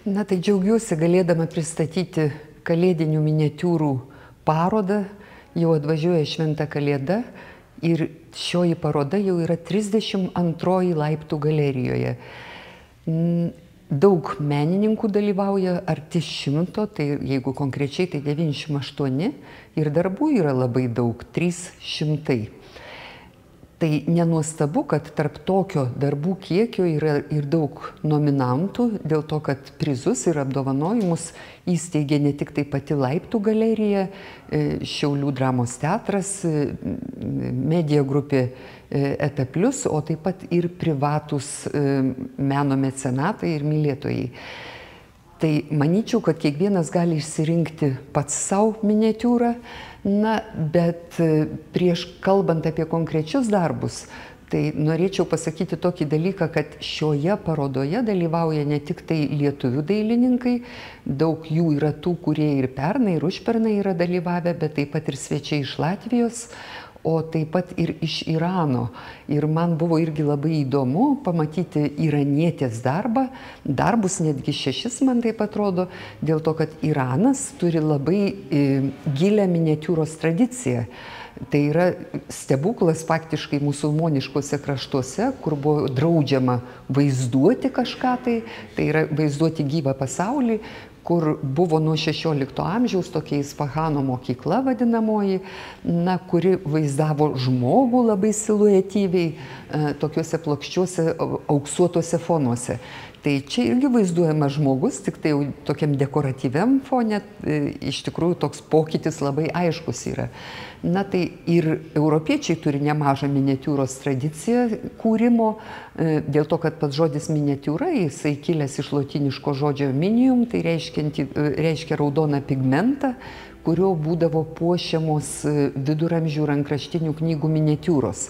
Na tai džiaugiuosi galėdama pristatyti kalėdinių miniatiūrų parodą. Jau atvažiuoja šventa Kalėda ir šioji paroda jau yra 32 laiptų galerijoje. Daug menininkų dalyvauja, arti 100, tai jeigu konkrečiai tai 98 ir darbų yra labai daug, 300. Tai nenuostabu, kad tarp tokio darbų kiekio yra ir daug nominantų, dėl to, kad prizus ir apdovanojimus įsteigė ne tik tai pati Laiptų galerija, Šiaulių dramos teatras, Media grupė ETA Plius, o taip pat ir privatūs meno mecenatai ir mylėtojai. Tai manyčiau, kad kiekvienas gali išsirinkti pats savo miniatiūrą. Na, bet prieš kalbant apie konkrečius darbus, tai norėčiau pasakyti tokį dalyką, kad šioje parodoje dalyvauja ne tik tai lietuvių dailininkai, daug jų yra tų, kurie ir pernai, ir užpernai yra dalyvavę, bet taip pat ir svečiai iš Latvijos, o taip pat ir iš Irano. Ir man buvo irgi labai įdomu pamatyti iranietės darbus, netgi 6, man taip atrodo, dėl to, kad Iranas turi labai gilią miniatiūros tradiciją. Tai yra stebuklas faktiškai musulmoniškose kraštuose, kur buvo draudžiama vaizduoti kažką, tai yra vaizduoti gyvą pasaulį, kur buvo nuo 16 amžiaus tokia Isfahano mokykla vadinamoji, kuri vaizdavo žmogų labai siluetyviai tokiuose plokščiuose auksuotuose fonuose. Tai čia irgi vaizduojamas žmogus, tik tai jau tokiam dekoratyviam fone, iš tikrųjų toks pokytis labai aiškus yra. Na tai ir europiečiai turi nemažą miniatiūros tradiciją kūrimo, dėl to, kad pats žodis miniatiūra, jisai kilęs iš lotyniško žodžio minium, tai reiškia raudoną pigmentą, kurio būdavo puošiamos viduramžių rankraštinių knygų miniatiūros,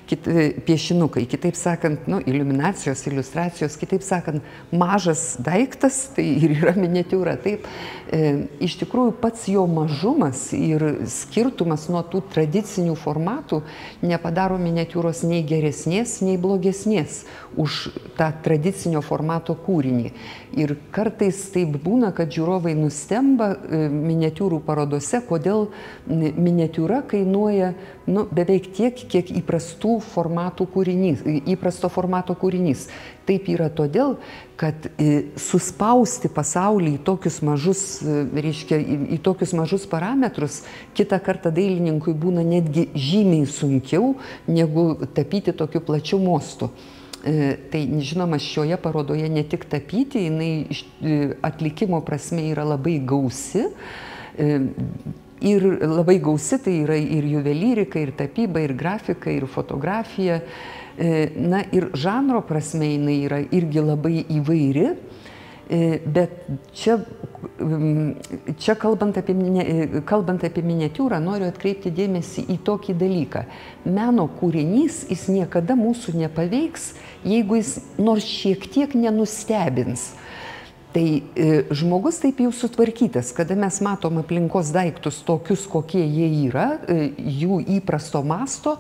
piešinukai, kitaip sakant, iliuminacijos, iliustracijos, kitaip sakant, mažas daiktas, tai ir yra miniatiūra. Taip, iš tikrųjų pats jo mažumas ir skirtumas nuo tų tradicinių formatų nepadaro miniatiūros nei geresnės, nei blogesnės už tą tradicinio formato kūrinį. Ir kartais taip būna, kad žiūrovai nustemba miniatiūrų parodose, kodėl miniatiūra kainuoja beveik tiek, kiek įprasto formato kūrinys. Taip yra todėl, kad suspausti pasaulį į tokius mažus, į tokius mažus parametrus, kitą kartą dailininkui būna netgi žymiai sunkiau, negu tapyti tokiu plačiu mostu. Tai, žinoma, šioje parodoje ne tik tapyti, jinai atlikimo prasme yra labai gausi. Ir labai gausi, tai yra ir juvelyrika, ir tapyba, ir grafika, ir fotografija. Na ir žanro prasme jinai yra irgi labai įvairi. Bet čia kalbant apie miniatiūrą, noriu atkreipti dėmesį į tokį dalyką. Meno kūrinys, jis niekada mūsų nepaveiks, jeigu jis nors šiek tiek nenustebins. Tai žmogus taip jau sutvarkytas, kada mes matom aplinkos daiktus tokius, kokie jie yra, jų įprasto masto,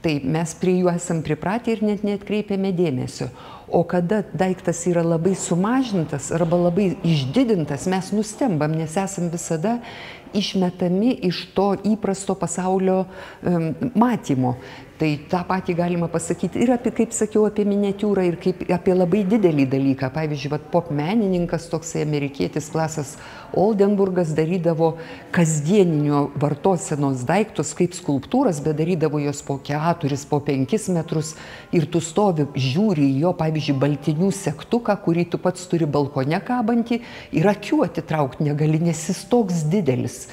tai mes prie jų esam pripratę ir net neatkreipiame dėmesio. O kada daiktas yra labai sumažintas arba labai išdidintas, mes nustembam, nes esam visada išmetami iš to įprasto pasaulio matymo. Tai tą patį galima pasakyti ir apie, kaip sakiau, apie miniatiūrą ir kaip apie labai didelį dalyką. Pavyzdžiui, pop menininkas, toksai amerikietis Klasas Oldenburgas darydavo kasdieninio vartosenos daiktus kaip skulptūras, bet darydavo jos po 4, po 5 metrus ir tu stovi, žiūri į jo, pavyzdžiui, baltinių segtuką, kurį tu pats turi balkone kabantį ir akių atitraukti negali, nes jis toks didelis.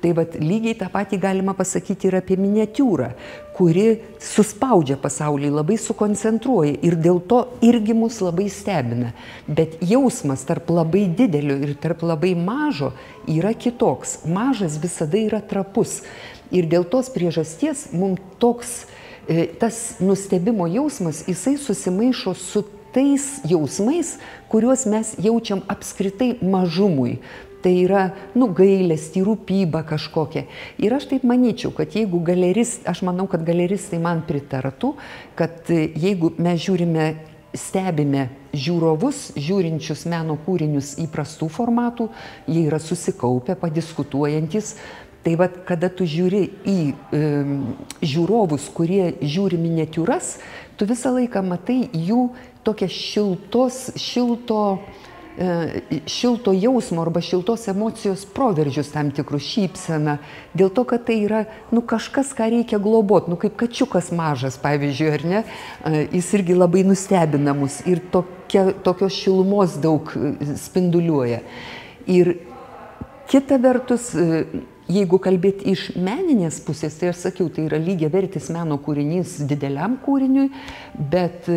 Tai lygiai tą patį galima pasakyti ir apie miniatiūrą, kuri suspaudžia pasaulį, labai sukoncentruoja ir dėl to irgi mus labai stebina. Bet jausmas tarp labai didelio ir tarp labai mažo yra kitoks. Mažas visada yra trapus. Ir dėl tos priežasties mums toks, tas nustebimo jausmas, jisai susimaišo su tais jausmais, kuriuos mes jaučiam apskritai mažumui. Tai yra, gailestį, rūpybą kažkokią. Ir aš taip manyčiau, kad jeigu aš manau, kad galeristai man pritartų, kad jeigu mes stebime žiūrovus, žiūrinčius meno kūrinius įprastų formatų, jie yra susikaupę, padiskutuojantis. Tai vat, kada tu žiūri į žiūrovus, kurie žiūri miniatiūras, tu visą laiką matai jų tokią šilto jausmo arba šiltos emocijos proveržius tam tikrų, šypseną, dėl to, kad tai yra kažkas, ką reikia globot, kaip kačiukas mažas, pavyzdžiui, ar ne, jis irgi labai nustebina mus ir tokios šilumos daug spinduliuoja. Ir kita vertus, jeigu kalbėti iš meninės pusės, tai aš sakiau, tai yra lygiavertis meno kūrinys dideliam kūriniui, bet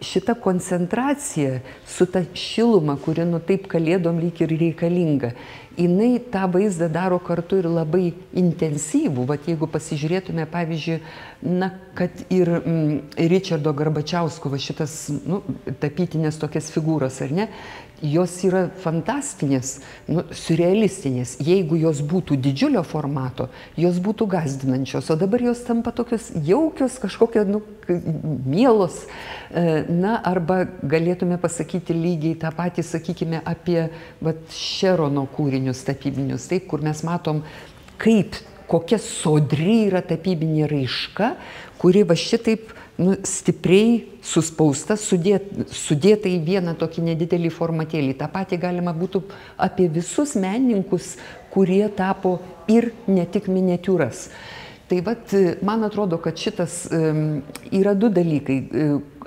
šita koncentracija su ta šiluma, kuri taip kalėdom lyg ir reikalinga, jinai tą vaizdą daro kartu ir labai intensyvų. Vat jeigu pasižiūrėtume, pavyzdžiui, kad ir Ričardo Garbačiausko šitas tapytinės tokias figūras, ar ne, jos yra fantastinės, siurrealistinės. Jeigu jos būtų didžiulio formato, jos būtų gąsdinančios, o dabar jos tampa tokios jaukios, kažkokie, mielos. Arba galėtume pasakyti lygiai tą patį, sakykime, apie Šerono kūrinius tapybinius, taip, kur mes matom, kokia sodri yra tapybinė raiška, kuri šitaip stipriai suspausta, sudėta į vieną tokį nedidelį formatėlį. Ta patį galima būtų apie visus menininkus, kurie tapo ir ne tik miniatiūras. Tai man atrodo, kad šitas yra du dalykai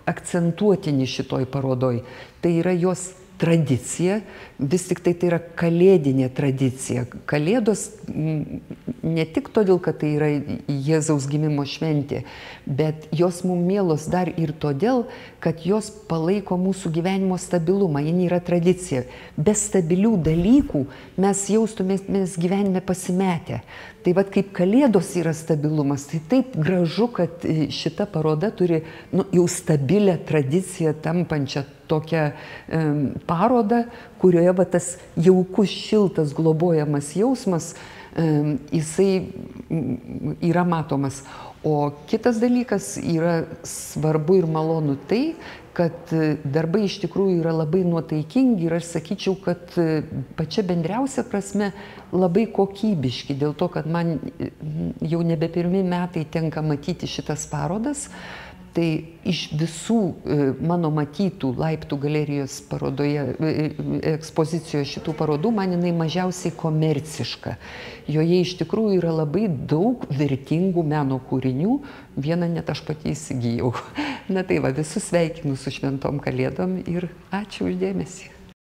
akcentuotini šitoj parodoj. Tai yra jos tradicija, vis tik tai yra kalėdinė tradicija. Kalėdos ne tik todėl, kad tai yra Jėzaus gimimo šventė, bet jos mums mielos dar ir todėl, kad jos palaiko mūsų gyvenimo stabilumą. Jie yra tradicija. Be stabilių dalykų mes jaustumės gyvenime pasimetę. Tai kaip kalėdos yra stabilumas, tai taip gražu, kad šita paroda turi jau stabilę tradiciją tampančią tokią parodą, kurioje tas jaukus, šiltas, globojamas jausmas, jisai yra matomas. O kitas dalykas yra svarbu ir malonu tai, kad darbai iš tikrųjų yra labai nuotaikingi ir aš sakyčiau, kad pačia bendriausia prasme labai kokybiški, dėl to, kad man jau nebe pirmi metai tenka matyti šitas parodas. Tai iš visų mano matytų Laiptų galerijos parodoje, ekspozicijoje šitų parodų, man jinai mažiausiai komerciška. Joje iš tikrųjų yra labai daug vertingų meno kūrinių, vieną net aš pati įsigijau. Tai visus sveikinu su šventom kalėdom ir ačiū už dėmesį.